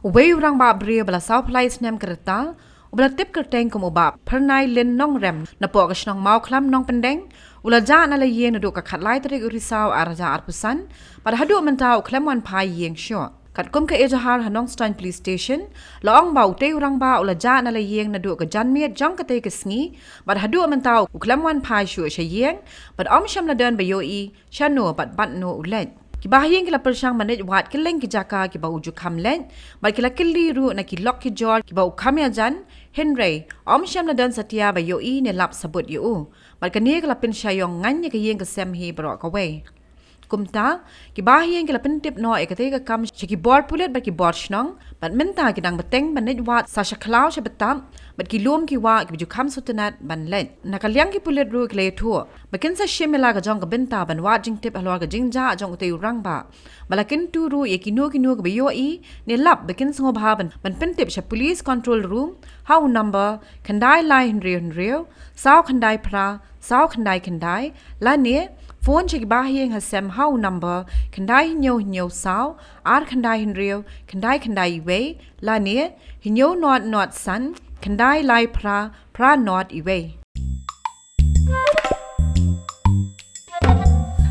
Way Rangbah bria bala South Lights nem kereta, ubala tip kerteng kumubab, Rngai Lyngngoh rem, na po ka Shillong Mawkhlam-Nongpyndeng, ula ja na la yen do ka khatlai tarik urisau araja arpusan, pada hadu mentau klemwan pai yeng syo. Kat kum ka ejahar Hanong Stan Police Station, laong bau te Rangbah ula ja na la yeng na do ka janmiet jong ka te ka Sngi, pada hadu mentau klemwan pai syo sya yeng, pada om syam la den bayoi, syano bat no ulet. Ki Bahaïing kila persang manit wat keleng ki jaka ki bau ujuk hamlen, bat kila keliru na ki lok ki jor ki bau kamya jan, Hynñiew, om syam na dan Atiar bayoi ne lap sabut yu, bat kani kila pin syayong nganya ki yeng ka semhi barok away. Kumta, ki Bahaïing kila pentip no ekate ka kam ki board pulet bat ki board shnong, bat minta ki dang beteng manit wat sa syaklau sya betam, bat ki lum ki wa ki biju kam sutenat ban let. Nakaliang ki pulet ru ki le tuo, bakin sa shimila ka jong ka benta ban wat jing tip halor ka jing ja jong utay Rangbah. Malakin turu ye kinu ka bayoi ne lap bakin sngob ban pentip sya police control room, how number, kandai lai Hynñiew, sao kandai pra, sao kandai, la ne, phone check Bahaïing hasem how number, kandai Hynñiew sao, ar kandai Hynñiew, kandai iwe, la ne, Hynñiew not san, kandai lai pra not iwe.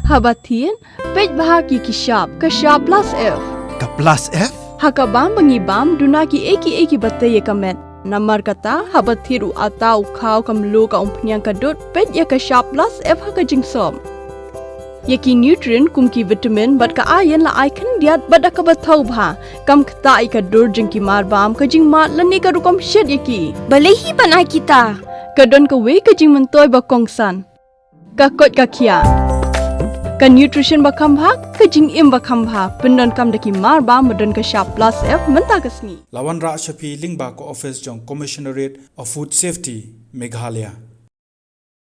Habatin, pej bahagi kishab, kashab plus F. Ka plus F? Hakabam bangibam dunaki eki bataye kamet. Namar kata habatiru atau kau kamlu ka umpnyang kadut pej ya kashab plus F haka jingsom. Yaki nutrient kumki vitamin bat ka ayan la icon diat bat ka batau bha kam kta ka dur jingki marbam ka jing mat lani ka rukom shed yaki balehi banai kita kadon ka we ka jing mentoy ba kongsan ka kot ka kia ka nutrition ba khambha ka jing im ba khambha pendon kam daki marbam madon ka sharp plus F menta ka Sngi Lawan Ra Shapi Lyngbah ko office jong Commissionerate of Food Safety Meghalaya